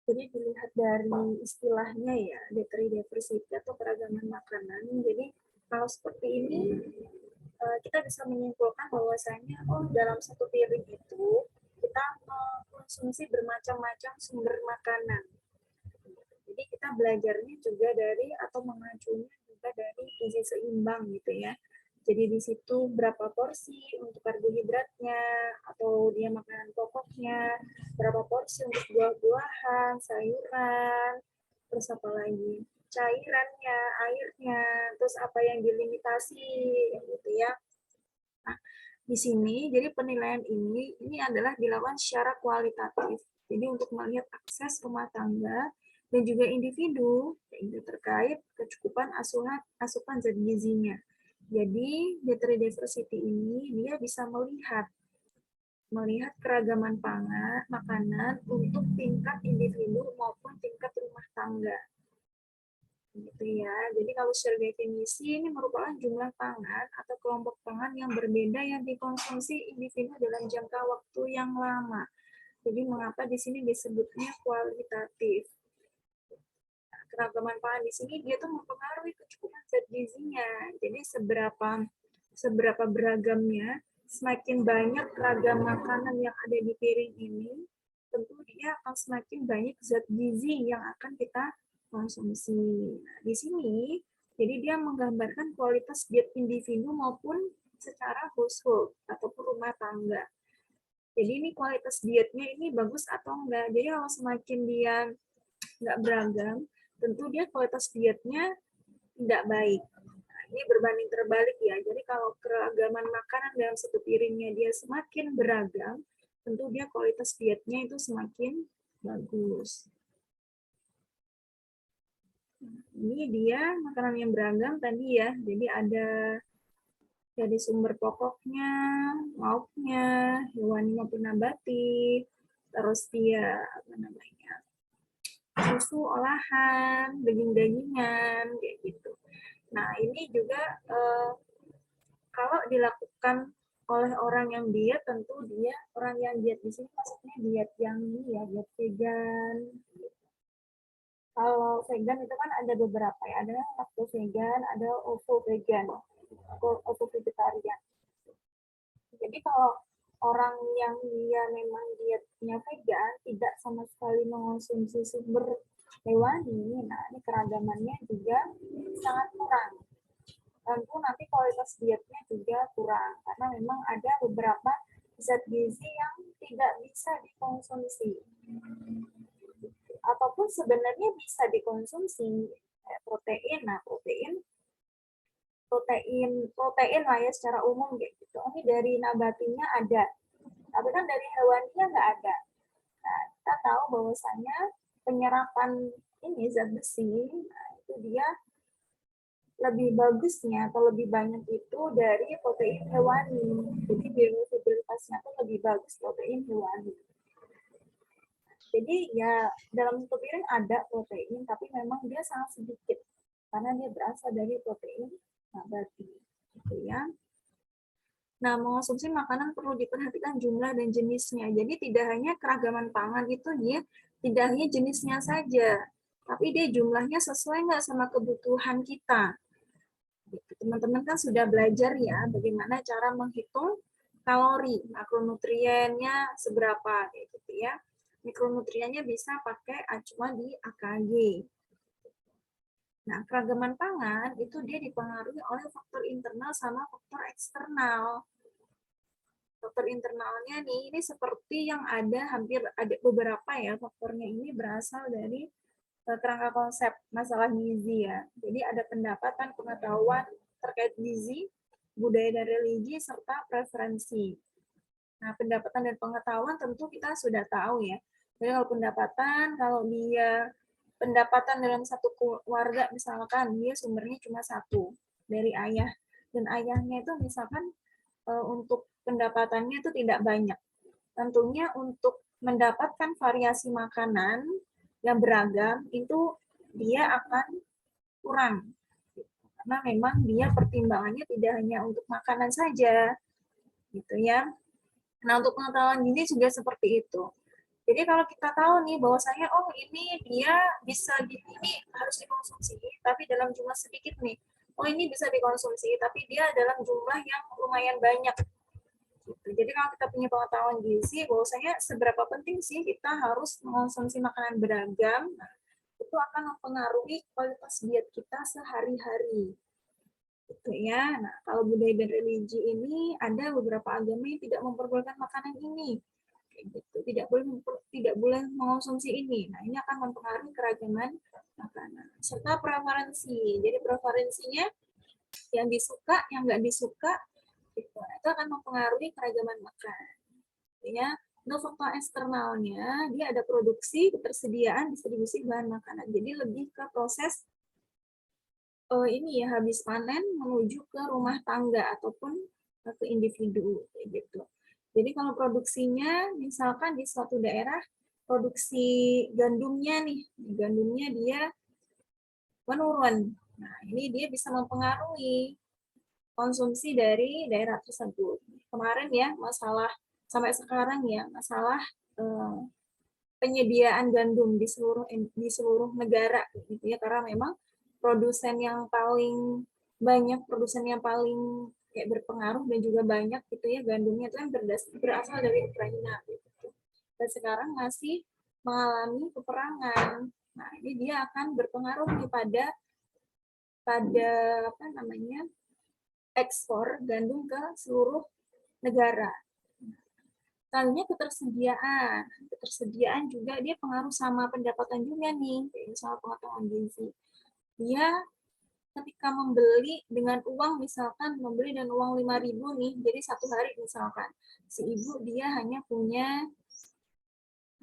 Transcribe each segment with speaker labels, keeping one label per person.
Speaker 1: Jadi dilihat dari istilahnya ya, dietary diversity atau keragaman makanan. Jadi kalau seperti ini kita bisa menyimpulkan bahwasanya dalam satu piring itu kita mengkonsumsi bermacam-macam sumber makanan. Jadi kita belajarnya juga dari atau mengacunya juga dari gizi seimbang gitu ya. Jadi di situ berapa porsi untuk karbohidratnya atau dia makanan pokoknya, berapa porsi untuk buah-buahan, sayuran, terus apa lagi? Cairannya, airnya, terus apa yang dilimitasi gitu ya. Nah, di sini jadi penilaian ini adalah dilakukan secara kualitatif. Jadi untuk melihat akses rumah tangga dan juga individu terkait kecukupan asupan zat gizinya. Jadi dietary diversity ini dia bisa melihat keragaman pangan, makanan untuk tingkat individu maupun tingkat rumah tangga. Gitu ya. Jadi kalau secara definisi ini merupakan jumlah pangan atau kelompok pangan yang berbeda yang dikonsumsi individu dalam jangka waktu yang lama. Jadi mengapa di sini disebutnya kualitatif? Keragaman pangan di sini dia tuh mempengaruhi kecukupan zat gizinya. Jadi seberapa beragamnya, semakin banyak ragam makanan yang ada di piring ini, tentu dia akan semakin banyak zat gizi yang akan kita konsumsi. Nah, di sini jadi dia menggambarkan kualitas diet individu maupun secara household ataupun rumah tangga. Jadi ini kualitas dietnya ini bagus atau enggak. Jadi kalau semakin dia nggak beragam, tentu dia kualitas dietnya tidak baik. Nah, ini berbanding terbalik ya. Jadi kalau keragaman makanan dalam satu piringnya dia semakin beragam, tentu dia kualitas dietnya itu semakin bagus. Ini dia makanan yang beragam tadi ya. Jadi ada dari sumber pokoknya, lauknya, hewani maupun nabati, terus dia apa namanya, susu olahan, daging-dagingan, kayak gitu. Nah ini juga kalau dilakukan oleh orang yang diet, tentu dia orang yang diet di sini maksudnya diet yang ini ya, diet vegan. Kalau vegan itu kan ada beberapa ya, ada lacto vegan, ada ovo vegan, ovo vegetarian. Jadi kalau orang yang dia memang dietnya vegan, tidak sama sekali mengonsumsi sumber hewani, nah ini keragamannya juga sangat kurang. Tentu nanti kualitas dietnya juga kurang, karena memang ada beberapa zat gizi yang tidak bisa dikonsumsi. Ataupun sebenarnya bisa dikonsumsi protein. Nah, protein lah ya secara umum kayak gitu. Ini dari nabatinya ada, tapi kan dari hewaninya nggak ada. Nah, kita tahu bahwasanya penyerapan ini zat besi, nah, itu dia lebih bagusnya atau lebih banyak itu dari protein hewani. Jadi biodiversitasnya itu lebih bagus protein hewani. Jadi ya dalam satu piring ada protein, tapi memang dia sangat sedikit karena dia berasal dari protein nabati, gitu ya. Nah, mengonsumsi makanan perlu diperhatikan jumlah dan jenisnya. Jadi tidak hanya keragaman pangan itu dia tidak hanya jenisnya saja, tapi dia jumlahnya sesuai nggak sama kebutuhan kita. Teman-teman kan sudah belajar ya bagaimana cara menghitung kalori, makronutriennya seberapa, gitu ya. Mikronutriennya bisa pakai acuan di AKG. Nah, keragaman pangan itu dia dipengaruhi oleh faktor internal sama faktor eksternal. Faktor internalnya nih, ini seperti yang hampir ada beberapa ya, faktornya ini berasal dari kerangka konsep masalah gizi ya. Jadi ada pendapatan, pengetahuan terkait gizi, budaya dan religi, serta preferensi. Nah, pendapatan dan pengetahuan tentu kita sudah tahu ya. Jadi kalau pendapatan, kalau dia pendapatan dalam satu keluarga misalkan dia sumbernya cuma satu dari ayah, dan ayahnya itu misalkan untuk pendapatannya itu tidak banyak. Tentunya untuk mendapatkan variasi makanan yang beragam itu dia akan kurang. Karena memang dia pertimbangannya tidak hanya untuk makanan saja, gitu ya. Nah, untuk pengetahuan gizi juga seperti itu. Jadi kalau kita tahu nih bahwasanya oh ini dia bisa ini harus dikonsumsi, tapi dalam jumlah sedikit nih. Oh ini bisa dikonsumsi, tapi dia dalam jumlah yang lumayan banyak. Gitu. Jadi kalau kita punya pengetahuan gizi, bahwasanya seberapa penting sih kita harus mengonsumsi makanan beragam, nah, itu akan mempengaruhi kualitas diet kita sehari-hari. Gitu ya. Nah, kalau budaya dan religi ini ada beberapa agama yang tidak memperbolehkan makanan ini gitu. Tidak boleh mengonsumsi ini. Nah, ini akan mempengaruhi keragaman makanan serta preferensi. Jadi preferensinya yang disuka, yang nggak disuka gitu. Itu akan mempengaruhi keragaman makanan. Ya, untuk faktor eksternalnya dia ada produksi, ketersediaan, distribusi bahan makanan. Jadi lebih ke proses ini ya habis panen menuju ke rumah tangga ataupun ke individu gitu. Jadi kalau produksinya misalkan di suatu daerah produksi gandumnya dia menurun. Nah, ini dia bisa mempengaruhi konsumsi dari daerah tersebut. Kemarin ya masalah sampai sekarang ya masalah eh, penyediaan gandum di seluruh negara gitu ya karena memang produsen yang paling kayak berpengaruh dan juga banyak gitu ya gandumnya itu kan berasal dari Ukraina gitu. Dan sekarang masih mengalami peperangan. Nah, ini dia akan berpengaruh nih pada apa namanya ekspor gandum ke seluruh negara. Selanjutnya ketersediaan juga dia pengaruh sama pendapatan juga nih, sama pengetahuan gizi. Dia ketika membeli dengan uang misalkan membeli dengan uang 5.000 nih, jadi satu hari misalkan si ibu dia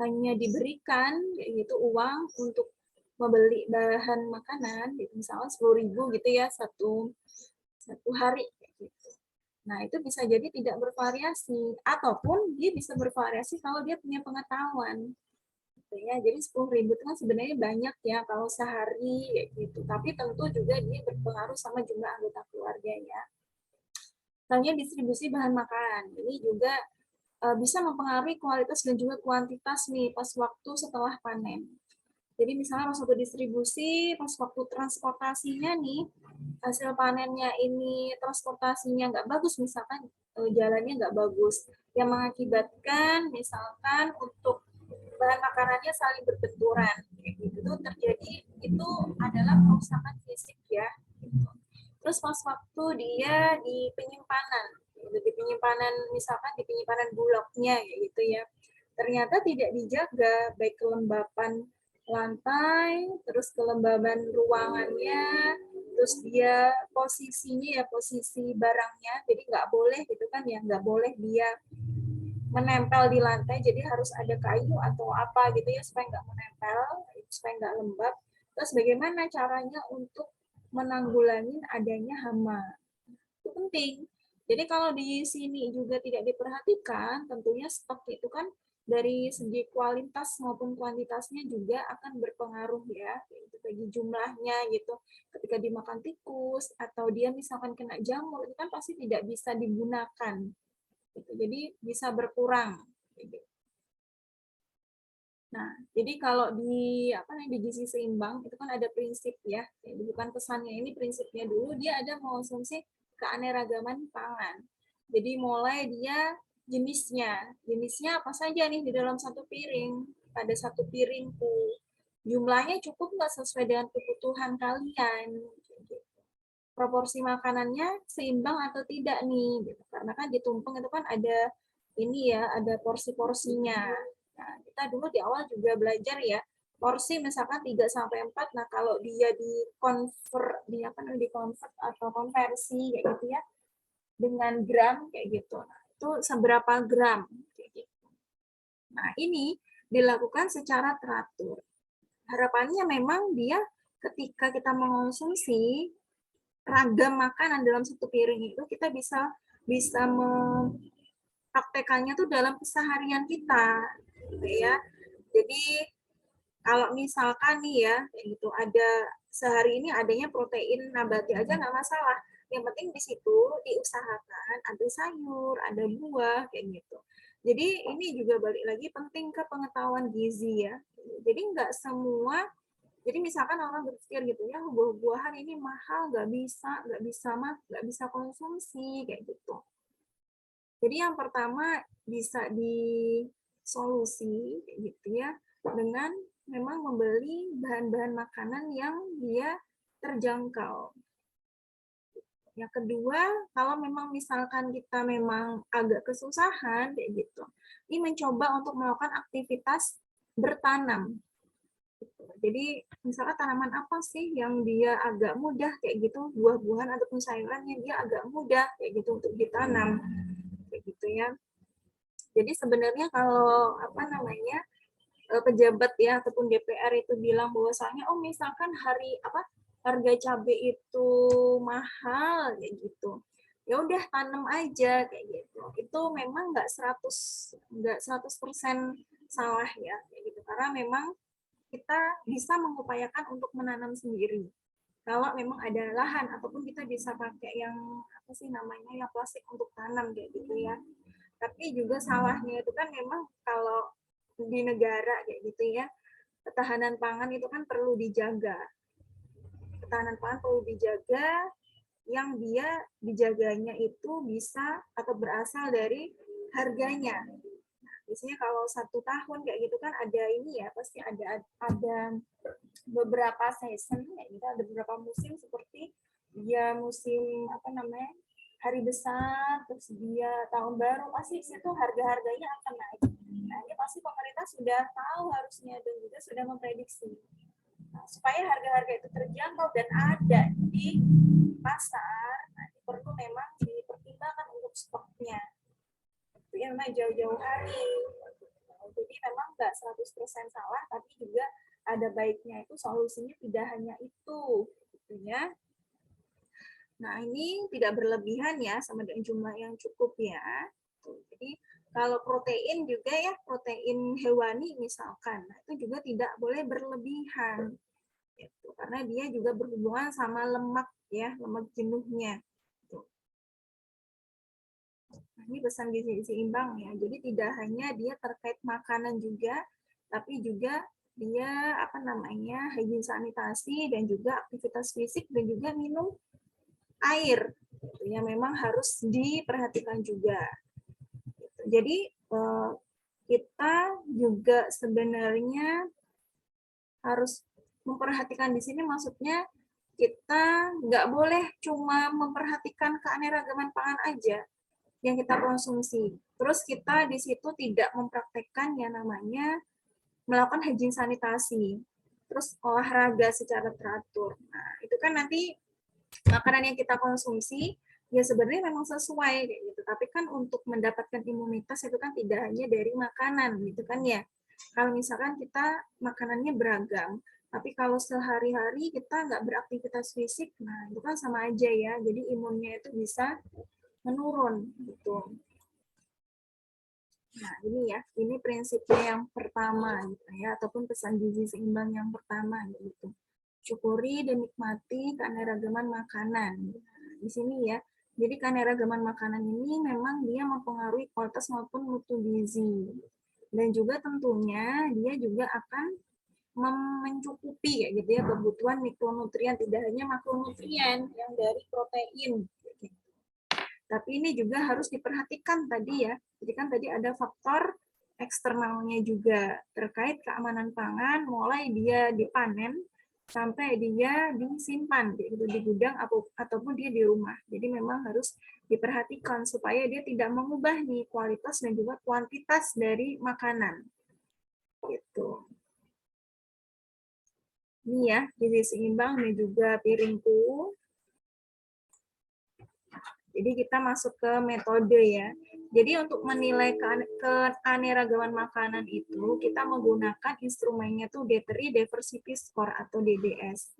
Speaker 1: hanya diberikan yaitu uang untuk membeli bahan makanan, gitu, misalnya 10.000 gitu ya satu hari. Gitu. Nah, itu bisa jadi tidak bervariasi, ataupun dia bisa bervariasi kalau dia punya pengetahuan. Gitu ya. Jadi 10.000 itu kan sebenarnya banyak ya kalau sehari gitu. Tapi tentu juga dia berpengaruh sama jumlah anggota keluarga ya. Misalnya distribusi bahan makanan. Ini juga bisa mempengaruhi kualitas dan juga kuantitas nih pas waktu setelah panen. Jadi misalnya pas waktu distribusi, pas waktu transportasinya nih, hasil panennya ini transportasinya nggak bagus, misalkan jalannya nggak bagus, yang mengakibatkan misalkan untuk bahan makanannya saling berbenturan, kayak gitu tuh terjadi, itu adalah kerusakan fisik ya. Terus pas waktu dia di penyimpanan, misalkan di penyimpanan bulognya kayak gitu ya, ternyata tidak dijaga baik kelembapan lantai, terus kelembaban ruangannya, terus dia posisi barangnya, jadi nggak boleh gitu kan ya, nggak boleh dia menempel di lantai, jadi harus ada kayu atau apa gitu ya supaya nggak menempel, supaya nggak lembab. Terus bagaimana caranya untuk menanggulangi adanya hama? Itu penting. Jadi kalau di sini juga tidak diperhatikan, tentunya stok itu kan dari segi kualitas maupun kuantitasnya juga akan berpengaruh ya, yaitu bagi jumlahnya gitu. Ketika dimakan tikus atau dia misalkan kena jamur, itu kan pasti tidak bisa digunakan. Gitu. Jadi bisa berkurang. Gitu. Nah, jadi kalau di gizi seimbang itu kan ada prinsip ya, bukan pesannya ini prinsipnya dulu dia ada mengonsumsi keanekaragaman pangan. Jadi mulai dia jenisnya apa saja nih di dalam satu piring, pada satu piringku jumlahnya cukup nggak sesuai dengan kebutuhan kalian, proporsi makanannya seimbang atau tidak nih, gitu. Karena kan di tumpeng itu kan ada ini ya, ada porsi-porsinya. Nah, kita dulu di awal juga belajar ya, porsi misalkan 3 sampai 4. Nah, kalau dia di convert atau konversi kayak gitu ya dengan gram kayak gitu. Nah, itu seberapa gram kayak gitu. Nah, ini dilakukan secara teratur. Harapannya memang dia ketika kita mengonsumsi ragam makanan dalam satu piring itu kita bisa bisa mempraktekannya tuh dalam keseharian kita gitu ya. Jadi kalau misalkan nih ya kayak gitu ada sehari ini adanya protein nabati aja nggak masalah, yang penting di situ diusahakan ada sayur, ada buah kayak gitu. Jadi ini juga balik lagi penting ke pengetahuan gizi ya. Jadi nggak semua, jadi misalkan orang berpikir gitu ya, buah-buahan ini mahal, nggak bisa konsumsi kayak gitu. Jadi yang pertama bisa disolusi kayak gitu ya, dengan memang membeli bahan-bahan makanan yang dia terjangkau. Yang kedua, kalau memang misalkan kita memang agak kesusahan kayak gitu, ini mencoba untuk melakukan aktivitas bertanam. Jadi misalkan tanaman apa sih yang dia agak mudah kayak gitu, buah-buahan ataupun sayuran yang dia agak mudah kayak gitu untuk ditanam kayak gitu ya. Jadi sebenarnya kalau apa namanya pejabat ya ataupun DPR itu bilang bahwasanya oh misalkan harga cabai itu mahal kayak gitu, ya udah tanam aja kayak gitu, itu memang nggak 100% salah ya kayak gitu, karena memang kita bisa mengupayakan untuk menanam sendiri kalau memang ada lahan, ataupun kita bisa pakai yang apa sih namanya yang plastik untuk tanam kayak gitu ya. Tapi juga salahnya itu kan memang kalau di negara kayak gitu ya, ketahanan pangan itu kan perlu dijaga. Ketahanan pangan perlu dijaga, yang dia dijaganya itu bisa atau berasal dari harganya. Nah, biasanya kalau 1 tahun kayak gitu kan ada ini ya, pasti ada beberapa season kayak gitu, ada beberapa musim seperti dia musim apa namanya hari besar, terus dia tahun baru, pasti situ harga-harganya akan naik. Nah, ini pasti pemerintah sudah tahu harusnya dan juga sudah memprediksi. Nah, supaya harga-harga itu terjangkau dan ada di pasar, nah, perlu memang dipertimbangkan untuk stoknya. Itu yang memang jauh-jauh hari. Jadi memang nggak 100% salah, tapi juga ada baiknya itu solusinya tidak hanya itu, gitu ya. Nah, ini tidak berlebihan ya, sama dengan jumlah yang cukup ya. Jadi, kalau protein juga ya, protein hewani misalkan, nah, itu juga tidak boleh berlebihan. Gitu, karena dia juga berhubungan sama lemak ya, lemak jenuhnya. Gitu. Nah, ini pesan gizi seimbang ya. Jadi tidak hanya dia terkait makanan juga, tapi juga dia apa namanya higien sanitasi dan juga aktivitas fisik dan juga minum air yang memang harus diperhatikan juga. Jadi kita juga sebenarnya harus memperhatikan di sini, maksudnya kita nggak boleh cuma memperhatikan keanekaragaman pangan aja yang kita konsumsi. Terus kita di situ tidak mempraktekkan yang namanya melakukan higien sanitasi, terus olahraga secara teratur. Nah, itu kan nanti makanan yang kita konsumsi ya sebenarnya memang sesuai kayak gitu, tapi kan untuk mendapatkan imunitas itu kan tidak hanya dari makanan gitu kan ya. Kalau misalkan kita makanannya beragam, tapi kalau sehari-hari kita nggak beraktivitas fisik, nah itu kan sama aja ya, jadi imunnya itu bisa menurun gitu. Nah ini ya, ini prinsipnya yang pertama gitu ya, ataupun pesan gizi seimbang yang pertama gitu. Syukuri dan nikmati keanekaragaman makanan. Di sini ya, jadi keanekaragaman makanan ini memang dia mempengaruhi kualitas maupun mutu gizi. Dan juga tentunya dia juga akan mencukupi ya gitu ya kebutuhan mikronutrien, tidak hanya makronutrien yang dari protein. Tapi ini juga harus diperhatikan tadi ya. Jadi kan tadi ada faktor eksternalnya juga terkait keamanan pangan, mulai dia dipanen sampai dia disimpan gitu di gudang ataupun dia di rumah. Jadi memang harus diperhatikan supaya dia tidak mengubah nih kualitas dan juga kuantitas dari makanan. Gitu. Ini ya, gizi seimbang dan juga piringku. Jadi kita masuk ke metode ya. Jadi untuk menilai keanekaragaman makanan itu, kita menggunakan instrumennya tuh Dietary Diversity Score atau DDS.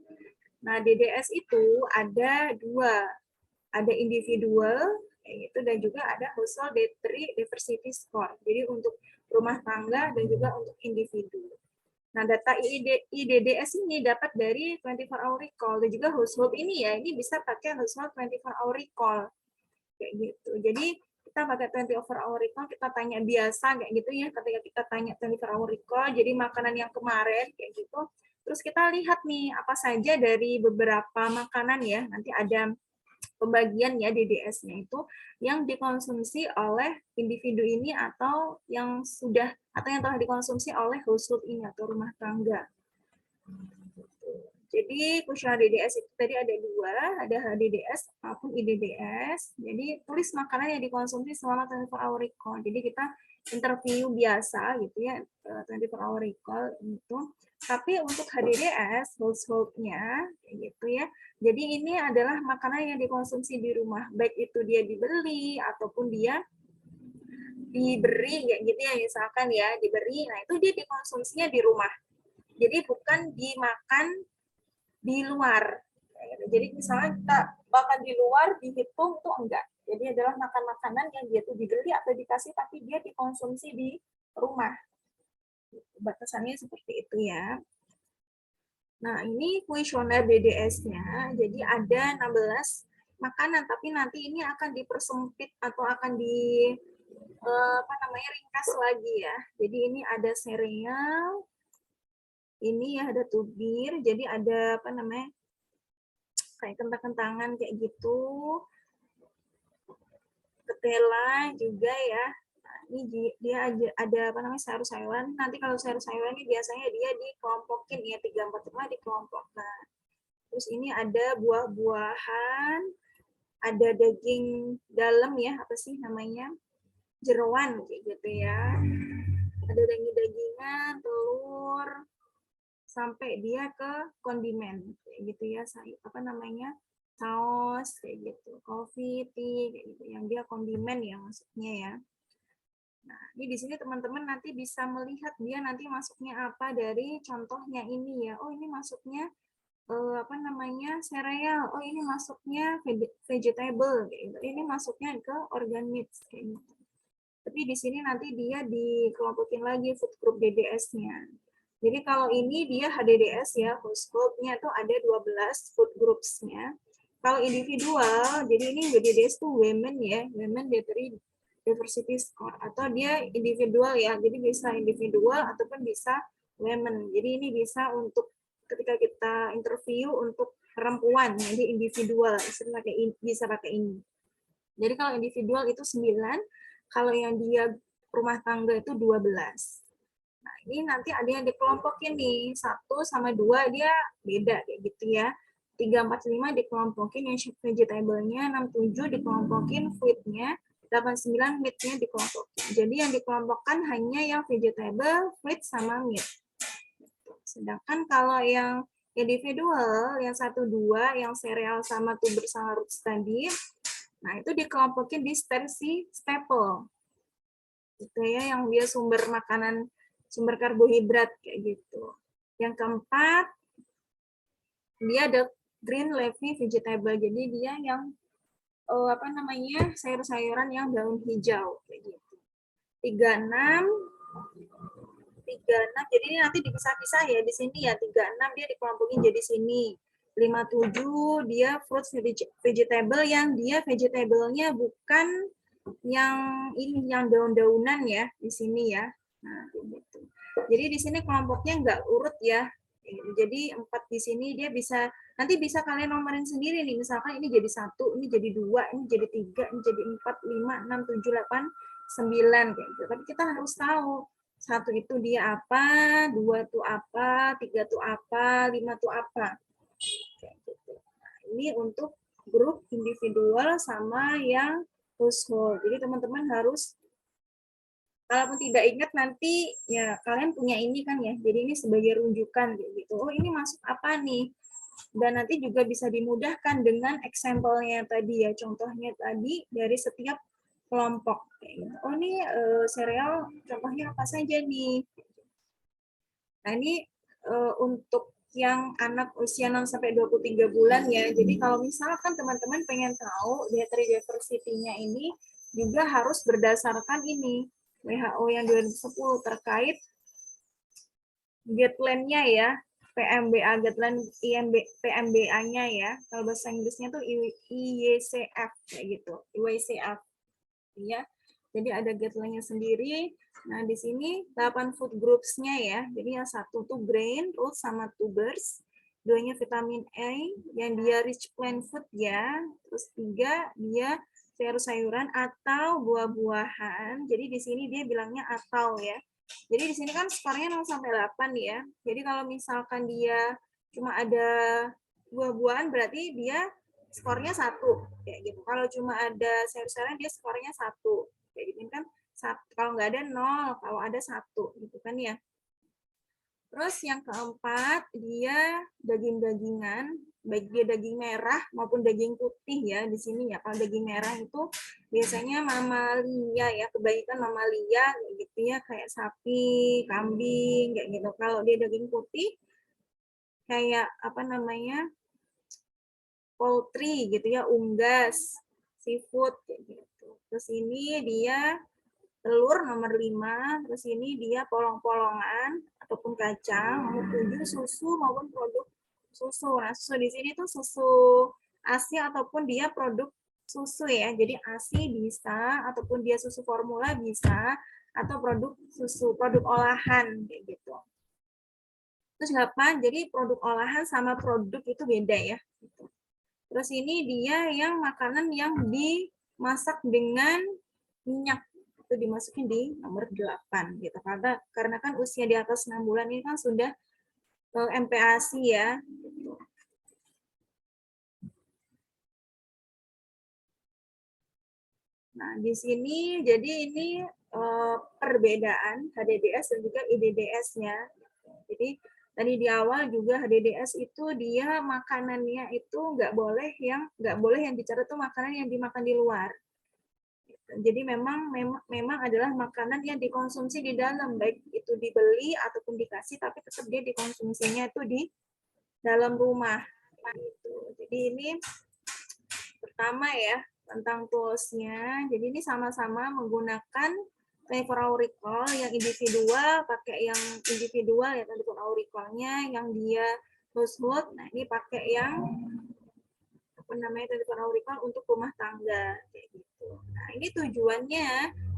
Speaker 1: Nah, DDS itu ada dua. Ada individual, itu dan juga ada household dietary diversity score. Jadi untuk rumah tangga dan juga untuk individu. Nah, data IDDS ini dapat dari 24-hour recall dan juga household ini ya, ini bisa pakai household 24-hour recall. Kayak gitu. Jadi kita pakai 24 hour recall, kita tanya biasa kayak gitu ya, ketika kita tanya 24 hour recall, jadi makanan yang kemarin kayak gitu, terus kita lihat nih apa saja dari beberapa makanan ya, nanti ada pembagian ya DDS-nya itu yang dikonsumsi oleh individu ini atau yang telah dikonsumsi oleh household ini atau rumah tangga. Jadi kuesioner DDS itu tadi ada dua, ada HDDS maupun IDDS. Jadi tulis makanan yang dikonsumsi selama 24 hour recall. Jadi kita interview biasa gitu ya, 24 hour recall itu. Tapi untuk HDDS, household-nya gitu ya. Jadi ini adalah makanan yang dikonsumsi di rumah, baik itu dia dibeli ataupun dia diberi kayak gitu ya, misalkan ya diberi. Nah, itu dia dikonsumsinya di rumah. Jadi bukan dimakan di luar. Jadi misalnya kita makan di luar dihitung tuh enggak. Jadi adalah makan makanan yang dia tuh dibeli atau dikasih tapi dia dikonsumsi di rumah. Batasannya seperti itu ya. Nah, ini kuesioner DDS-nya. Jadi ada 16 makanan tapi nanti ini akan dipersempit atau akan ringkas lagi ya. Jadi ini ada sereal, ini ya ada tubir, jadi ada kayak kentang-kentangan kayak gitu, ketela juga ya. Nah, ini dia ada sayur-sayuran. Nanti kalau sayur-sayuran ini biasanya dia dikelompokin ya, 3, 4, 5 dikelompokkan. Terus ini ada buah-buahan, ada daging dalam ya, apa sih namanya? Jeroan kayak gitu ya. Ada daging-dagingan, telur, sampai dia ke kondimen kayak gitu ya, saus kayak gitu, coffee, tea kayak gitu, yang dia kondimen ya maksudnya ya. Nah, ini di sini teman-teman nanti bisa melihat dia nanti masuknya apa dari contohnya ini ya. Oh, ini masuknya sereal. Oh, ini masuknya vegetable kayak gitu. Ini masuknya ke organic kayak gitu. Tapi di sini nanti dia dikelompokin lagi food group DDS-nya. Jadi kalau ini dia HDDS ya, host group-nya itu ada 12 food groups-nya. Kalau individual, jadi ini DDS itu women ya, women diversity score, atau dia individual ya, jadi bisa individual ataupun bisa women. Jadi ini bisa untuk ketika kita interview untuk perempuan, jadi individual, bisa pakai ini. Jadi kalau individual itu 9, kalau yang dia rumah tangga itu 12. Nah, ini nanti ada yang dikelompokin nih. 1 sama 2 dia beda kayak gitu ya. 3, 4, 5 dikelompokin yang vegetable-nya, 6, 7 dikelompokin fruit-nya, 8, 9 meat-nya dikelompokin. Jadi yang dikelompokkan hanya yang vegetable, fruit, sama meat. Sedangkan kalau yang individual, yang 1, 2, yang cereal sama tuber sama roots tadi, nah, itu dikelompokin di versi staple. Itu ya, yang dia sumber makanan, sumber karbohidrat kayak gitu. Yang keempat, dia ada green leafy vegetable. Jadi dia yang sayur-sayuran yang daun hijau kayak gitu. 36 jadi ini nanti dipisah-pisah ya di sini ya. 36 dia dikelompokin jadi sini. 57 dia fruits vegetable yang dia vegetable-nya bukan yang ini yang daun-daunan ya di sini ya. Nah, gitu. Jadi di sini kelompoknya nggak urut ya. Jadi 4 di sini dia bisa nanti bisa kalian nomorin sendiri nih. Misalkan ini jadi 1, ini jadi 2, ini jadi 3, ini jadi 4, 5, 6, 7, 8, 9 kayak gitu. Tapi kita harus tahu 1 itu dia apa, 2 itu apa, 3 itu apa, 5 itu apa. Kayak gitu. Nah, ini untuk grup individual sama yang household. Jadi teman-teman harus, kalaupun tidak ingat nanti ya kalian punya ini kan ya. Jadi ini sebagai rujukan gitu. Oh, ini masuk apa nih? Dan nanti juga bisa dimudahkan dengan example-nya tadi ya, contohnya tadi dari setiap kelompok. Oh, ini sereal contohnya apa saja nih? Nah, ini untuk yang anak usia 6 sampai 23 bulan ya. Jadi kalau misalkan teman-teman pengen tahu dietary diversity-nya ini juga harus berdasarkan ini WHO yang 2010 terkait guideline-nya ya, PMBA guideline PMBA-nya ya. Kalau bahasa Inggrisnya tuh IYCF kayak gitu, IYCF. ya. Jadi ada guideline-nya sendiri. Nah, di sini 8 food groups-nya ya. Jadi yang satu tuh grain, roots, sama tubers. Duanya vitamin A, yang dia rich plant food ya. Terus 3, dia sayur-sayuran atau buah-buahan. Jadi di sini dia bilangnya atau ya. Jadi di sini kan skornya 0 sampai 8 ya. Jadi kalau misalkan dia cuma ada buah-buahan berarti dia skornya 1 kayak gitu. Kalau cuma ada sayur-sayuran dia skornya 1 kayak gitu kan. Kalau nggak ada 0, kalau ada 1 gitu kan ya. Terus yang keempat, dia daging-dagingan, baik dia daging merah maupun daging putih ya di sini ya. Kalau daging merah itu biasanya mamalia ya, kebanyakan mamalia gitu ya, kayak sapi, kambing kayak gitu. Kalau dia daging putih kayak apa namanya? Poultry gitu ya, unggas, seafood kayak gitu. Terus ini dia telur nomor 5, terus ini dia polong-polongan ataupun kacang, nomor 7 susu maupun produk susu. Nah, susu di sini tuh susu ASI ataupun dia produk susu ya. Jadi ASI bisa ataupun dia susu formula bisa atau produk susu, produk olahan kayak gitu. Terus 8, jadi produk olahan sama produk itu beda ya. Terus ini dia yang makanan yang dimasak dengan minyak, itu dimasukin di nomor 8 gitu. Karena kan usia di atas 6 bulan ini kan sudah MPASI ya. Gitu. Nah, di sini jadi ini perbedaan HDDS dan juga IDDS-nya. Jadi tadi di awal juga HDDS itu dia makanannya itu nggak boleh yang bicara tuh makanan yang dimakan di luar. Jadi memang adalah makanan yang dikonsumsi di dalam, baik itu dibeli ataupun dikasih, tapi tetap dia dikonsumsinya itu di dalam rumah. Gitu. Jadi ini pertama ya tentang toolsnya. Jadi ini sama-sama menggunakan 24 hour recall yang individual, pakai yang individual ya 24 hour recall-nya, yang dia household. Nah ini pakai yang apa namanya 24 hour recall untuk rumah tangga kayak gitu. Nah ini tujuannya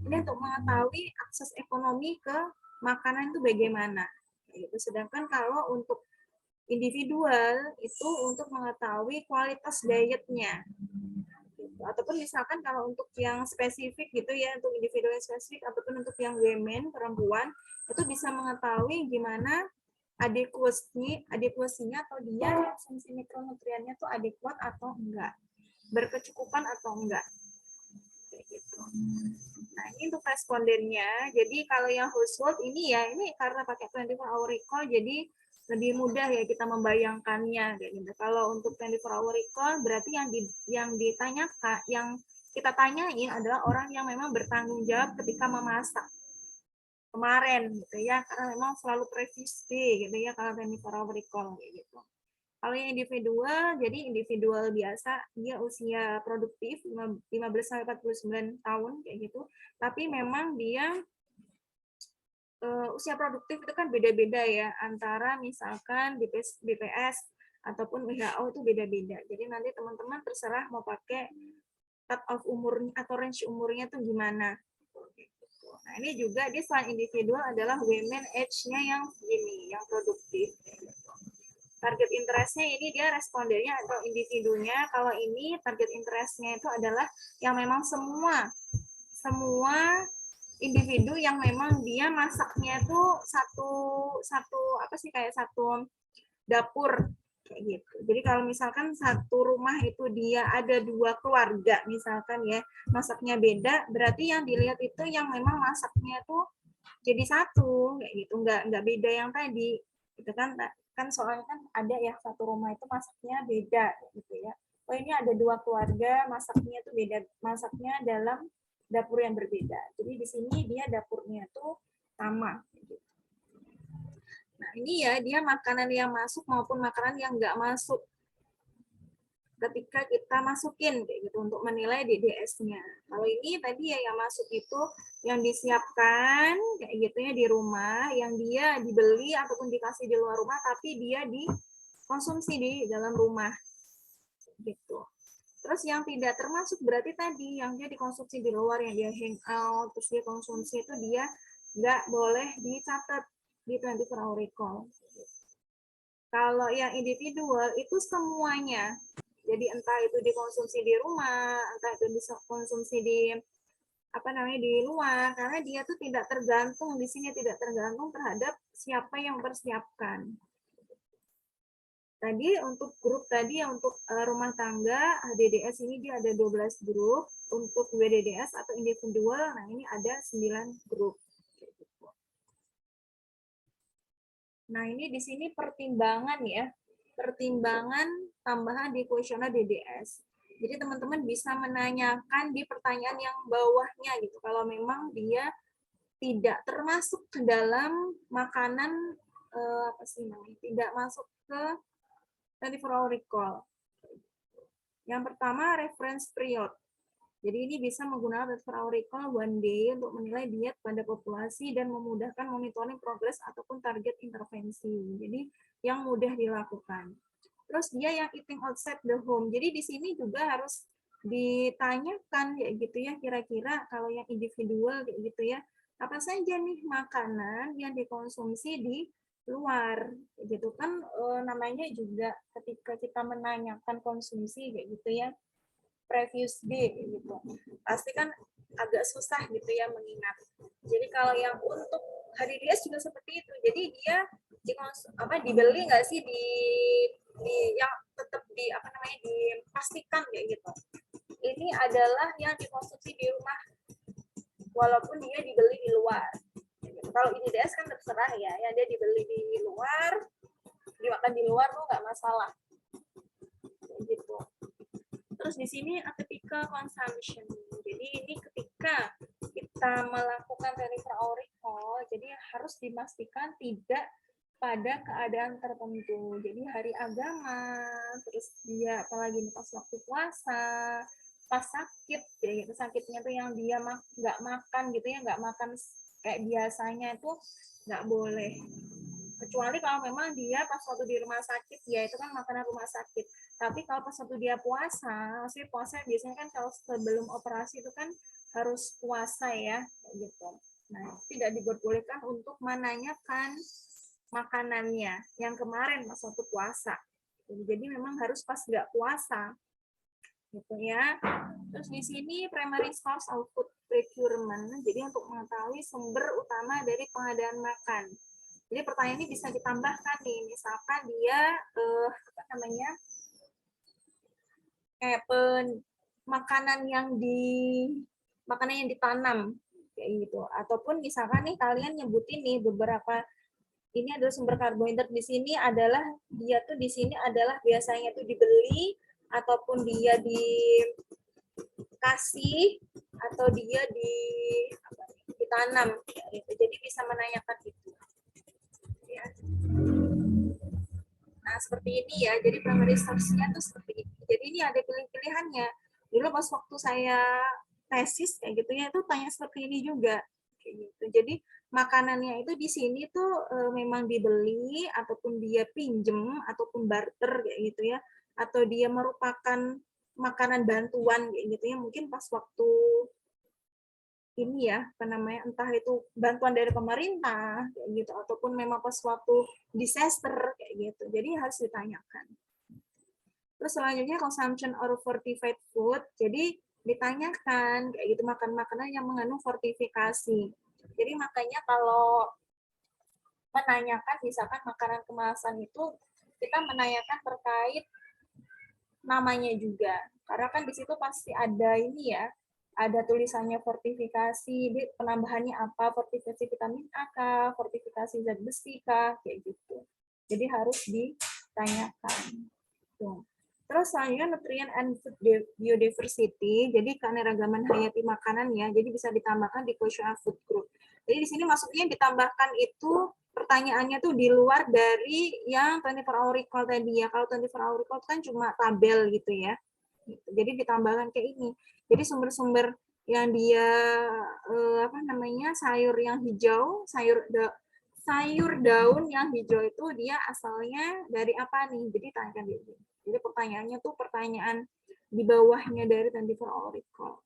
Speaker 1: ini untuk mengetahui akses ekonomi ke makanan itu bagaimana. Kayak gitu. Sedangkan kalau untuk individual itu untuk mengetahui kualitas dietnya. Gitu. Ataupun misalkan kalau untuk yang spesifik gitu ya, untuk individual yang spesifik ataupun untuk yang women, perempuan, itu bisa mengetahui gimana adekuasinya atau dia konsumsi mikronutriennya tuh adekuat atau enggak, berkecukupan atau enggak. Kayak gitu. Nah, ini untuk respondennya. Jadi kalau yang household ini ya, ini karena pakai 24 hour recall jadi lebih mudah ya kita membayangkannya kayak gitu. Kalau untuk 24 hour recall berarti yang ditanyakan, yang kita tanyain adalah orang yang memang bertanggung jawab ketika memasak kemarin gitu ya, karena memang selalu presisi gitu ya kalau 24 hour recall kayak gitu. Kalau yang individual, jadi individual biasa, dia usia produktif 15 sampai 49 tahun kayak gitu. Tapi memang dia usia produktif itu kan beda-beda ya, antara misalkan BPS ataupun WHO itu beda-beda. Jadi nanti teman-teman terserah mau pakai cut off umurnya atau range umurnya tuh gimana. Nah ini juga dia selain individual adalah women age-nya yang gini, yang produktif. Target interest-nya ini dia respondennya atau individunya. Kalau ini target interest-nya itu adalah yang memang semua individu yang memang dia masaknya itu satu apa sih kayak satu dapur kayak gitu. Jadi kalau misalkan satu rumah itu dia ada 2 keluarga misalkan ya, masaknya beda, berarti yang dilihat itu yang memang masaknya tuh jadi satu kayak gitu, nggak beda yang tadi. Itu kan soalnya kan ada ya satu rumah itu masaknya beda gitu ya. Oh ini ada 2 keluarga masaknya tuh beda, masaknya dalam dapur yang berbeda. Jadi di sini dia dapurnya tuh sama. Nah ini ya dia makanan yang masuk maupun makanan yang nggak masuk ketika kita masukin kayak gitu untuk menilai DDS-nya. Kalau ini tadi ya yang masuk itu yang disiapkan kayak gitu ya di rumah, yang dia dibeli ataupun dikasih di luar rumah tapi dia dikonsumsi di dalam rumah gitu. Terus yang tidak termasuk berarti tadi yang dia dikonsumsi di luar, yang dia hangout, terus dia konsumsi itu dia nggak boleh dicatat di 24 hour recall. Kalau yang individual itu semuanya. Jadi entah itu dikonsumsi di rumah, entah itu dikonsumsi di di luar, karena dia tuh tidak tergantung di sini, tidak tergantung terhadap siapa yang mempersiapkan. Tadi untuk grup tadi yang untuk rumah tangga HDDS ini dia ada 12 grup, untuk WDDS atau individual, nah ini ada 9 grup. Nah, ini di sini pertimbangan ya. Pertimbangan tambahan di kuesioner DDS. Jadi teman-teman bisa menanyakan di pertanyaan yang bawahnya gitu. Kalau memang dia tidak termasuk ke dalam makanan tidak masuk ke 24 hour recall. Yang pertama reference period. Jadi ini bisa menggunakan 24 hour recall one day untuk menilai diet pada populasi dan memudahkan monitoring progres ataupun target intervensi. Jadi yang mudah dilakukan. Terus dia yang eating outside the home. Jadi di sini juga harus ditanyakan ya gitu ya, kira-kira kalau yang individual kayak gitu ya, apa saja nih makanan yang dikonsumsi di luar gitu kan, namanya juga ketika kita menanyakan konsumsi kayak gitu ya, previous day gitu, pasti kan agak susah gitu ya mengingat. Jadi kalau yang untuk hari dia juga seperti itu, jadi dia dibeli nggak sih di yang tetap dipastikan kayak gitu, ini adalah yang dikonsumsi di rumah walaupun dia dibeli di luar. Kalau ini DS kan terserah ya, yang dia dibeli di luar, dimakan di luar tuh nggak masalah gitu. Terus di sini atypical consumption. Jadi ini ketika kita melakukan 24 hour recall, jadi harus dipastikan tidak pada keadaan tertentu. Jadi hari agama, terus dia apalagi pas waktu puasa, pas sakit, ya gitu, sakitnya tuh yang dia nggak makan gitu ya, nggak makan kayak biasanya itu nggak boleh. Kecuali kalau memang dia pas waktu di rumah sakit, ya itu kan makanan rumah sakit. Tapi kalau pas waktu dia puasa, maksudnya puasa biasanya kan kalau sebelum operasi itu kan harus puasa ya, gitu. Nah, tidak diperbolehkan untuk menanyakan makanannya yang kemarin pas waktu puasa. Jadi memang harus pas nggak puasa, gitu ya. Terus di sini primary source of food procurement. Jadi untuk mengetahui sumber utama dari pengadaan makan. Jadi pertanyaan ini bisa ditambahkan nih, misalkan dia kayak makanan yang ditanam kayak gitu, ataupun misalkan nih kalian nyebutin nih beberapa, ini adalah sumber karbohidrat, di sini adalah dia tuh di sini adalah biasanya tuh dibeli ataupun dia dikasih atau dia ditanam gitu. Jadi bisa menanyakan itu ya. Nah, seperti ini ya. Jadi primary source-nya tuh seperti ini. Jadi ini ada pilih-pilihannya. Dulu pas waktu saya tesis kayak gitu ya, itu tanya seperti ini juga. Kayak gitu. Jadi makanannya itu di sini tuh memang dibeli ataupun dia pinjem ataupun barter kayak gitu ya. Atau dia merupakan makanan bantuan kayak gitu ya. Mungkin pas waktu ini ya, entah itu bantuan dari pemerintah kayak gitu ataupun memang pas waktu disaster kayak gitu. Jadi harus ditanyakan. Terus selanjutnya consumption or fortified food. Jadi ditanyakan kayak gitu, makan makanan yang mengandung fortifikasi. Jadi makanya kalau menanyakan misalkan makanan kemasan itu kita menanyakan terkait namanya juga. Karena kan di situ pasti ada ini ya, ada tulisannya fortifikasi, penambahannya apa, fortifikasi vitamin A kah, fortifikasi zat besi kah, kayak gitu. Jadi harus ditanyakan. Tuh. Terus selanjutnya nutrient and food biodiversity, jadi keanekaragaman hayati makanan ya, jadi bisa ditambahkan di questionnaire food group. Jadi di sini maksudnya ditambahkan itu pertanyaannya tuh di luar dari yang 24 hour recall tadi ya. Kalau 24 hour recall kan cuma tabel gitu ya. Jadi ditambahkan kayak ini. Jadi sumber-sumber yang dia sayur yang hijau, sayur daun yang hijau itu dia asalnya dari apa nih? Jadi tanyakan dia. Jadi pertanyaannya tuh pertanyaan di bawahnya dari 24 hour recall.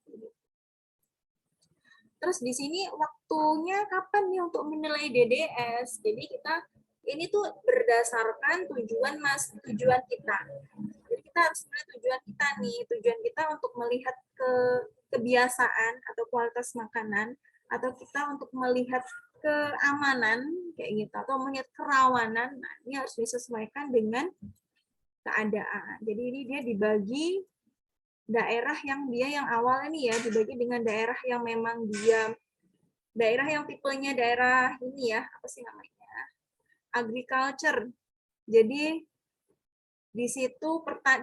Speaker 1: Terus di sini waktunya kapan nih untuk menilai DDS? Jadi kita ini tuh berdasarkan tujuan kita. Jadi kita harus melihat tujuan kita nih. Tujuan kita untuk melihat kebiasaan atau kualitas makanan, atau kita untuk melihat keamanan kayak gitu, atau melihat kerawanan. Nah, ini harus disesuaikan dengan keadaan. Jadi ini dia dibagi daerah yang awalnya nih ya, dibagi dengan daerah yang memang dia daerah yang tipenya daerah ini ya, apa sih namanya, agriculture. Jadi di situ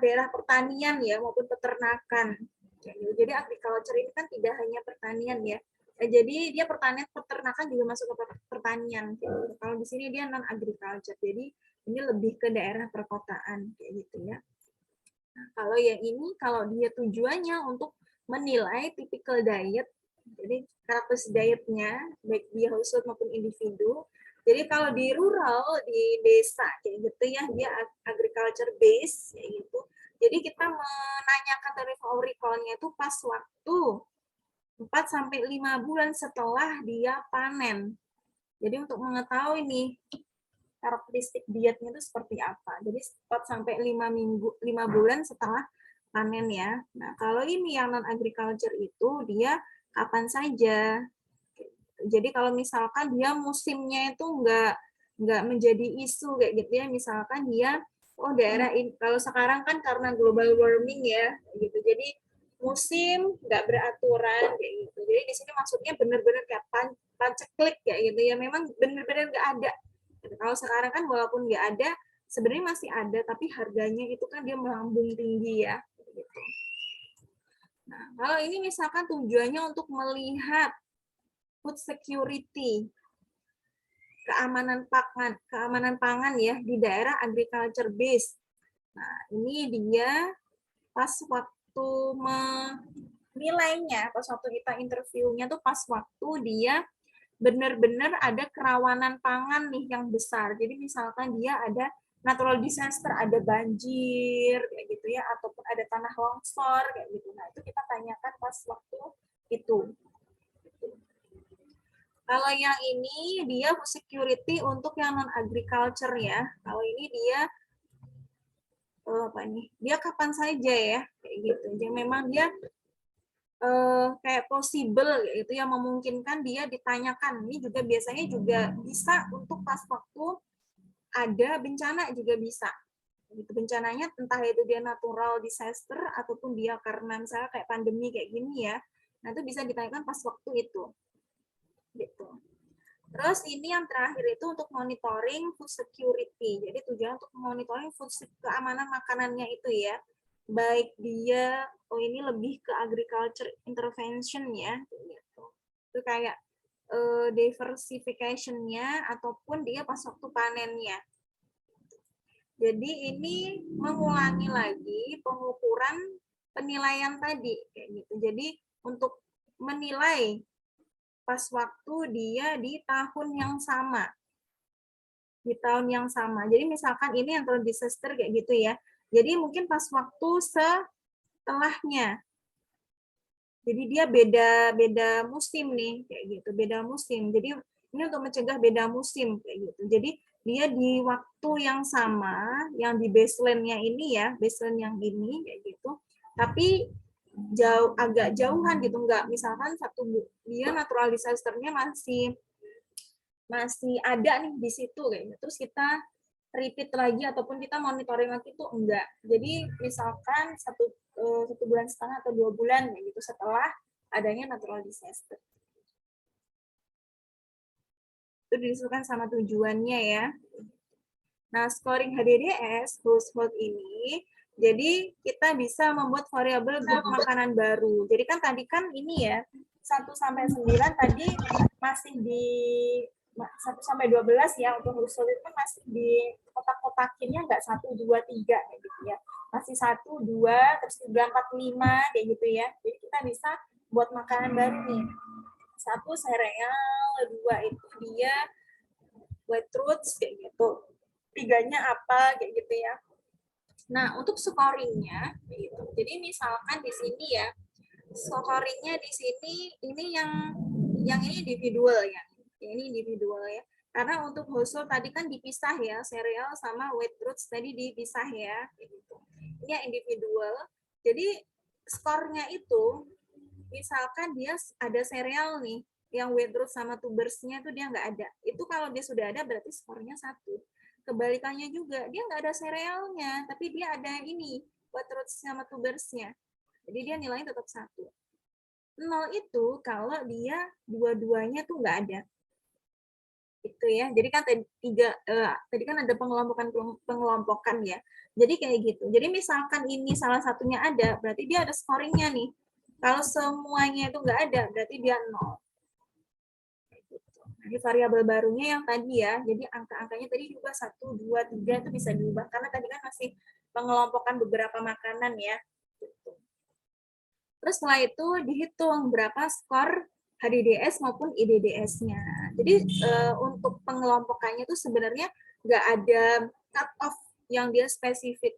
Speaker 1: daerah pertanian ya maupun peternakan. Jadi agriculture ini kan tidak hanya pertanian ya. Jadi dia peternakan juga masuk ke pertanian. Kalau di sini dia non agriculture. Jadi ini lebih ke daerah perkotaan kayak gitu ya. Nah, kalau yang ini, kalau dia tujuannya untuk menilai typical diet, jadi karakteristik dietnya, baik dia household maupun individu. Jadi kalau di rural, di desa, kayak gitu ya, dia agriculture base, kayak gitu. Jadi kita menanyakan terifol recall-nya itu pas waktu 4-5 bulan setelah dia panen. Jadi untuk mengetahui nih, karakteristik dietnya itu seperti apa. Jadi 4-5 bulan setelah panen ya. Nah, kalau ini yang non agriculture itu dia kapan saja. Jadi kalau misalkan dia musimnya itu nggak menjadi isu kayak gitu ya. Misalkan dia daerah ini, kalau sekarang kan karena global warming ya gitu. Jadi musim nggak beraturan kayak gitu. Jadi di sini maksudnya benar-benar kayak panceklik kayak gitu ya. Memang benar-benar nggak ada. Kalau sekarang kan walaupun nggak ada, sebenarnya masih ada, tapi harganya itu kan dia melambung tinggi ya. Gitu. Nah, kalau ini misalkan tujuannya untuk melihat food security, keamanan pangan ya di daerah agriculture base. Nah, ini dia pas waktu menilainya, pas waktu kita interviewnya tuh pas waktu dia benar-benar ada kerawanan pangan nih yang besar. Jadi misalkan dia ada natural disaster, ada banjir kayak gitu ya, ataupun ada tanah longsor kayak gitu. Nah, itu kita tanyakan pas waktu itu. Kalau yang ini dia security untuk yang non agriculture ya. Kalau ini dia apa nih? Dia kapan saja ya kayak gitu. Jadi memang dia kayak possible gitu yang memungkinkan dia ditanyakan. Ini juga biasanya juga bisa untuk pas waktu ada bencana juga bisa. Gitu. Bencananya entah itu dia natural disaster ataupun dia karena misalnya kayak pandemi kayak gini ya. Nah, itu bisa ditanyakan pas waktu itu. Gitu. Terus ini yang terakhir itu untuk monitoring food security. Jadi tujuan untuk monitoring keamanan makanannya itu ya. Baik dia, ini lebih ke agriculture intervention ya. Gitu. Itu kayak diversification-nya ataupun dia pas waktu panennya. Jadi ini mengulangi lagi pengukuran penilaian tadi kayak gitu. Jadi untuk menilai pas waktu dia di tahun yang sama. Di tahun yang sama. Jadi misalkan ini yang terjadi disaster kayak gitu ya. Jadi mungkin pas waktu setelahnya. Jadi dia beda musim nih kayak gitu, beda musim. Jadi ini untuk mencegah beda musim kayak gitu. Jadi dia di waktu yang sama, yang di baseline-nya ini ya, baseline yang ini kayak gitu. Tapi agak jauhan gitu, enggak misalkan dia natural disaster-nya masih ada nih di situ kayak gitu. Terus kita repeat lagi ataupun kita monitoring lagi itu enggak. Jadi misalkan 1,5 bulan atau 2 bulan kayak gitu setelah adanya natural disaster. Itu disesuaikan sama tujuannya ya. Nah, scoring HDDS household ini, jadi kita bisa membuat variabel grup makanan baru. Jadi kan tadi kan ini ya, 1-9 tadi masih di 1-12 ya, untuk household itu masih di kotak-kotakinnya nggak 1, 2, 3 kayak gitu ya. Masih 1, 2, terus 3, 4, 5 kayak gitu ya. Jadi kita bisa buat makanan baru nih. 1 sereal, 2 itu dia white fruits kayak gitu. 3-nya apa kayak gitu ya. Nah, untuk scoringnya, gitu. Jadi misalkan di sini ya, scoringnya di sini ini yang ini individual ya, ini individual ya. Karena untuk household tadi kan dipisah ya, cereal sama wheat roots tadi dipisah ya, gitu. Ini yang individual. Jadi skornya itu, misalkan dia ada cereal nih, yang wheat roots sama tubersnya itu dia nggak ada. Itu kalau dia sudah ada berarti skornya 1. Kebalikannya juga, dia nggak ada serealnya, tapi dia ada ini, wheat roots sama tubersnya. Jadi dia nilainya tetap 1. 0 itu kalau dia dua-duanya tuh nggak ada. Itu ya. Jadi kan tadi kan ada pengelompokan ya. Jadi kayak gitu. Jadi misalkan ini salah satunya ada, berarti dia ada scoringnya nih. Kalau semuanya itu nggak ada, berarti dia 0. Jadi variabel barunya yang tadi ya, jadi angka-angkanya tadi juga 1, 2, 3 itu bisa diubah, karena tadi kan masih pengelompokan beberapa makanan ya. Terus setelah itu dihitung berapa skor HDDS maupun IDDS-nya. Jadi untuk pengelompokannya itu sebenarnya nggak ada cut off yang dia spesifik.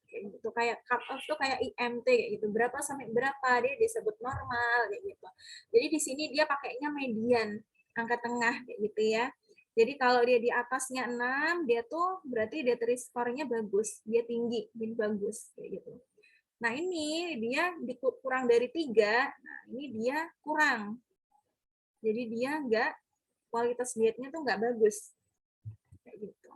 Speaker 1: Kayak gitu, kayak cut off tuh kayak IMT kayak gitu, berapa sampai berapa dia disebut normal kayak gitu. Jadi di sini dia pakainya median, angka tengah kayak gitu ya. Jadi kalau dia di atasnya 6, dia tuh berarti data skornya bagus, dia tinggi, jadi bagus kayak gitu. Nah ini dia kurang dari 3, nah ini dia kurang. Jadi dia nggak, kualitas dietnya tuh nggak bagus. Kayak gitu.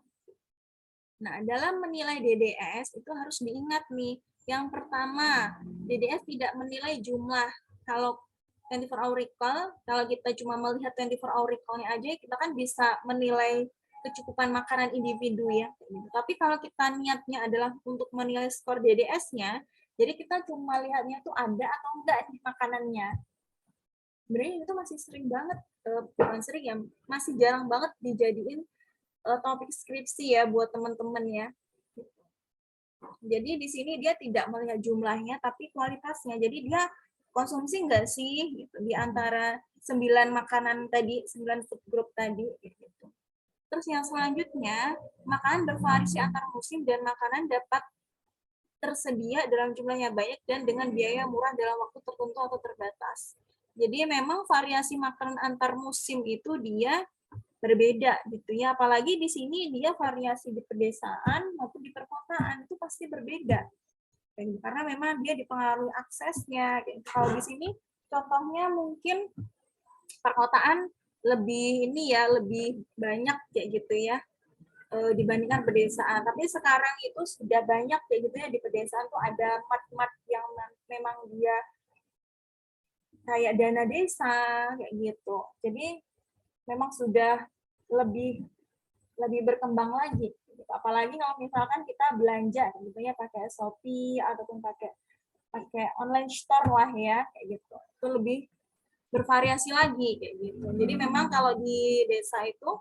Speaker 1: Nah, dalam menilai DDS itu harus diingat nih, yang pertama, DDS tidak menilai jumlah. Kalau 24 hour recall, kalau kita cuma melihat 24 hour recall-nya aja, kita kan bisa menilai kecukupan makanan individu ya. Tapi kalau kita niatnya adalah untuk menilai skor DDS-nya, jadi kita cuma lihatnya tuh ada atau enggak nih makanannya. Sebenarnya itu masih sering banget, bukan sering ya, masih jarang banget dijadiin topik skripsi ya buat teman-teman ya. Jadi di sini dia tidak melihat jumlahnya tapi kualitasnya. Jadi dia konsumsi enggak sih gitu, di antara 9 makanan tadi, 9 food group tadi gitu. Terus yang selanjutnya, makanan bervariasi antar musim dan makanan dapat tersedia dalam jumlah yang banyak dan dengan biaya murah dalam waktu tertentu atau terbatas. Jadi memang variasi makanan antar musim itu dia berbeda gitu ya, apalagi di sini dia variasi di pedesaan maupun di perkotaan itu pasti berbeda karena memang dia dipengaruhi aksesnya. Kalau di sini contohnya mungkin perkotaan lebih ini ya, lebih banyak kayak gitu ya dibandingkan pedesaan, tapi sekarang itu sudah banyak kayak gitu ya, di pedesaan tuh ada mat-mat yang memang dia kayak dana desa kayak gitu, jadi memang sudah lebih berkembang lagi. Apalagi kalau misalkan kita belanja gitu ya pakai Shopee ataupun pakai online store lah ya kayak gitu. Itu lebih bervariasi lagi kayak gitu. Jadi memang kalau di desa itu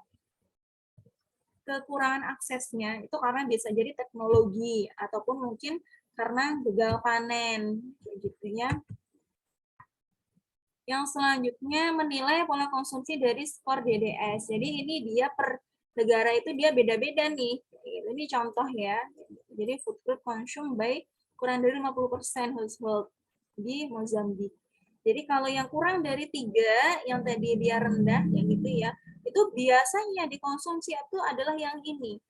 Speaker 1: kekurangan aksesnya itu karena bisa jadi teknologi ataupun mungkin karena gagal panen kayak gitu ya. Yang selanjutnya menilai pola konsumsi dari skor DDS. Jadi ini dia per negara itu dia beda-beda nih. Ini contoh ya. Jadi food group consumed by kurang dari 50% household di Mozambik. Jadi kalau yang kurang dari 3, yang tadi dia rendah, yang gitu ya, itu biasanya dikonsumsi itu adalah yang ini.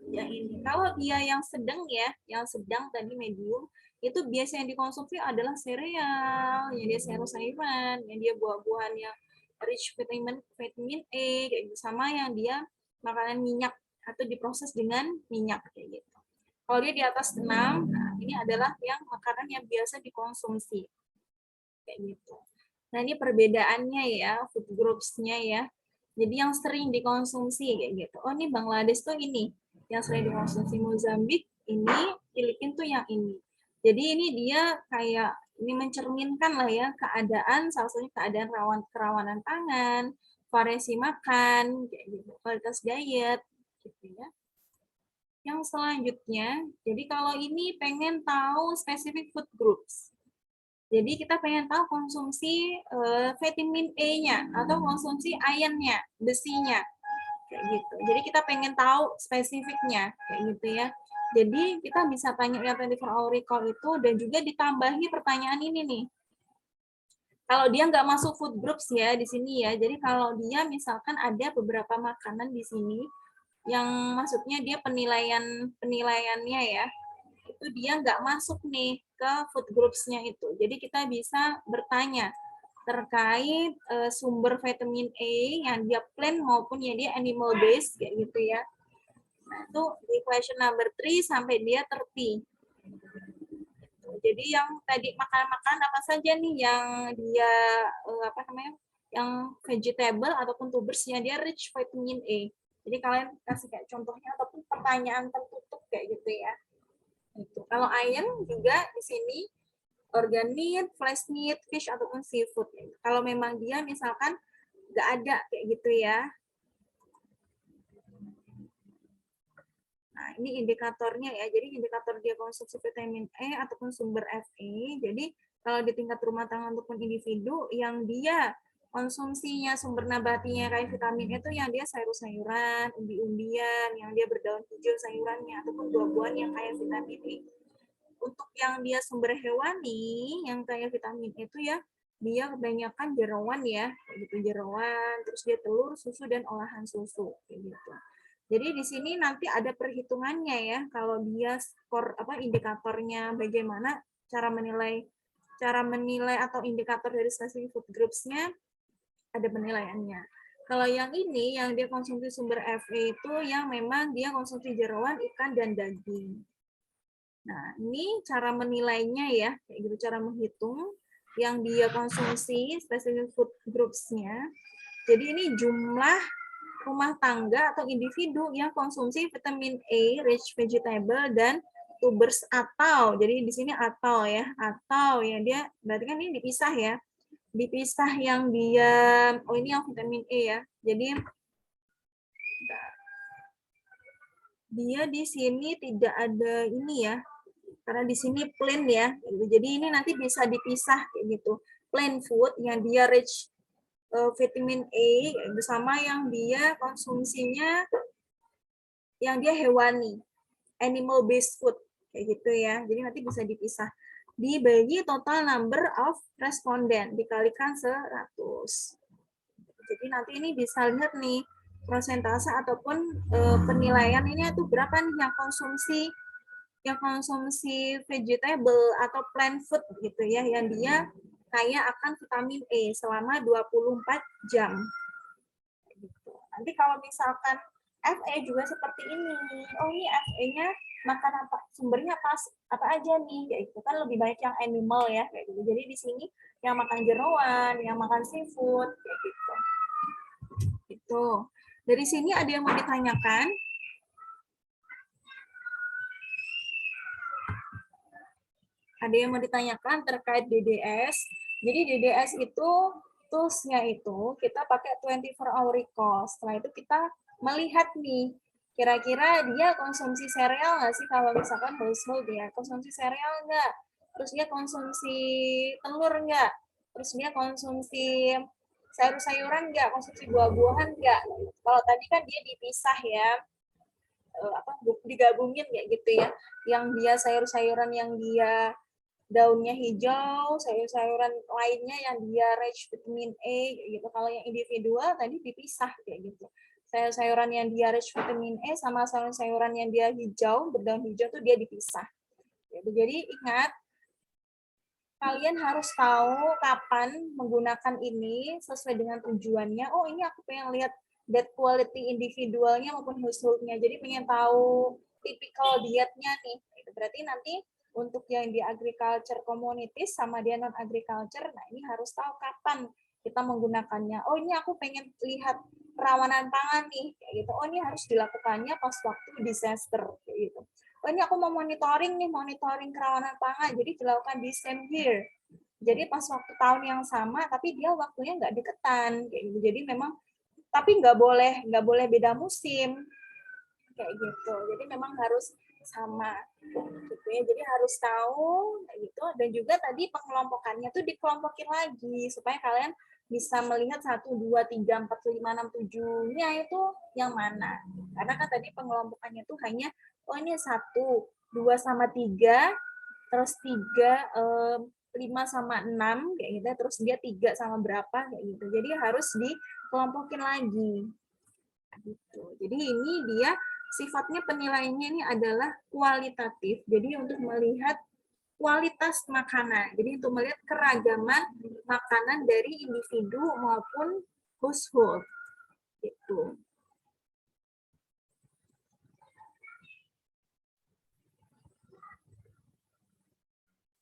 Speaker 1: Yang ini. Kalau dia yang sedang ya, yang sedang tadi medium, itu biasanya yang dikonsumsi adalah sereal, yang dia sayur-sayuran, yang dia buah-buahan yang rich vitamin A, kayak gitu, sama yang dia makanan minyak atau diproses dengan minyak kayak gitu. Kalau dia di atas 6, nah ini adalah yang makanan yang biasa dikonsumsi kayak gitu. Nah ini perbedaannya ya, food groups-nya ya. Jadi yang sering dikonsumsi kayak gitu. Oh ini Bangladesh tuh ini yang sering dikonsumsi, Mozambik ini, Filipina tuh yang ini. Jadi ini dia kayak ini mencerminkan lah ya keadaan, salah satunya keadaan kerawanan pangan, variasi makan, kayak gitu, kualitas diet, gitu ya. Yang selanjutnya, jadi kalau ini pengen tahu spesifik food groups. Jadi kita pengen tahu konsumsi vitamin E-nya atau konsumsi iron-nya, besinya, kayak gitu. Jadi kita pengen tahu spesifiknya, kayak gitu ya. Jadi kita bisa tanya yang 24-hour recall itu dan juga ditambahi pertanyaan ini nih. Kalau dia nggak masuk food groups ya di sini ya, jadi kalau dia misalkan ada beberapa makanan di sini yang maksudnya dia penilaiannya ya, itu dia nggak masuk nih ke food groups-nya itu. Jadi kita bisa bertanya terkait sumber vitamin A yang dia plant maupun ya dia animal based kayak gitu ya. Nah, itu di question number 3 sampai dia 30. Jadi yang tadi makan-makan apa saja nih yang dia apa namanya? Yang vegetable ataupun tubersnya dia rich vitamin A. Jadi kalian kasih kayak contohnya ataupun pertanyaan tertutup kayak gitu ya. Itu. Kalau iron juga di sini organic, flesh meat, fish ataupun seafood. Kalau memang dia misalkan nggak ada kayak gitu ya. Nah, ini indikatornya ya. Jadi indikator dia konsumsi vitamin E ataupun sumber Fe. Jadi kalau di tingkat rumah tangga ataupun individu yang dia konsumsinya sumber nabatinya kayak vitamin E itu yang dia sayur-sayuran, umbi-umbian, yang dia berdaun hijau sayurannya ataupun buah-buahan yang kaya vitamin E. Untuk yang dia sumber hewani yang kayak vitamin E itu ya dia kebanyakan jeroan ya, gitu jeroan, terus dia telur, susu dan olahan susu kayak gitu. Jadi di sini nanti ada perhitungannya ya, kalau dia skor apa indikatornya bagaimana cara menilai atau indikator dari specific food groups-nya ada penilaiannya. Kalau yang ini yang dia konsumsi sumber Fe itu yang memang dia konsumsi jeroan, ikan dan daging. Nah, ini cara menilainya ya, kayak gitu cara menghitung yang dia konsumsi specific food groups-nya. Jadi ini jumlah rumah tangga atau individu yang konsumsi vitamin A, rich vegetable, dan tubers atau, jadi di sini atau ya dia, berarti kan ini dipisah ya, dipisah yang dia, oh ini yang vitamin A ya, jadi dia di sini tidak ada ini ya, karena di sini plain ya, jadi ini nanti bisa dipisah kayak gitu, plain food yang dia rich vitamin A bersama yang dia konsumsinya yang dia hewani, animal based food kayak gitu ya. Jadi nanti bisa dipisah. Dibagi total number of responden dikalikan 100. Jadi nanti ini bisa lihat nih persentase ataupun penilaian ini tuh berapa nih yang konsumsi vegetable atau plant food gitu ya yang dia kaya akan vitamin E selama 24 jam. Gitu. Nanti kalau misalkan Fe juga seperti ini. Oh, ini Fe-nya makan apa? Sumbernya apa aja nih? Ya itu kan lebih banyak yang animal ya kayak gitu. Jadi di sini yang makan jeroan, yang makan seafood kayak gitu. Itu. Dari sini ada yang mau ditanyakan? Ada yang mau ditanyakan terkait DDS. Jadi DDS itu tools-nya itu kita pakai 24-hour recall. Setelah itu kita melihat nih, kira-kira dia konsumsi sereal nggak sih kalau misalkan household ya, konsumsi sereal nggak? Terus dia konsumsi telur nggak? Terus dia konsumsi sayur-sayuran nggak? Konsumsi buah-buahan nggak? Kalau tadi kan dia dipisah ya, digabungin kayak gitu ya. Yang dia sayur-sayuran yang dia daunnya hijau, sayur-sayuran lainnya yang dia rich vitamin A gitu. Kalau yang individual tadi dipisah kayak gitu. Sayur-sayuran yang dia rich vitamin A sama sayur-sayuran yang dia hijau, berdaun hijau tuh dia dipisah. Gitu. Jadi ingat, kalian harus tahu kapan menggunakan ini sesuai dengan tujuannya. Oh, ini aku pengen lihat diet quality individualnya maupun household-nya. Jadi pengen tahu tipikal dietnya nih. Berarti nanti untuk yang di agriculture communities sama dia non agriculture, nah ini harus tahu kapan kita menggunakannya. Oh, ini aku pengen lihat kerawanan pangan nih, kayak gitu. Oh, ini harus dilakukannya pas waktu disaster, kayak gitu. Oh, ini aku mau monitoring kerawanan pangan, jadi dilakukan di same year. Jadi pas waktu tahun yang sama, tapi dia waktunya nggak deketan, kayak gitu. Jadi memang, tapi nggak boleh beda musim, kayak gitu. Jadi memang harus sama gitu ya. Jadi harus tahu kayak gitu, dan juga tadi pengelompokannya tuh dikelompokin lagi supaya kalian bisa melihat 1, 2, 3, 4, 5, 6, 7-nya itu yang mana. Karena kan tadi pengelompokannya itu hanya, oh ini 1, 2 sama 3, terus 3, 5 sama 6, kayak gitu, terus dia 3 sama berapa, kayak gitu. Jadi harus dikelompokin lagi. Gitu. Jadi ini dia sifatnya penilaiannya ini adalah kualitatif. Jadi untuk melihat kualitas makanan. Jadi untuk melihat keragaman makanan dari individu maupun household. Gitu.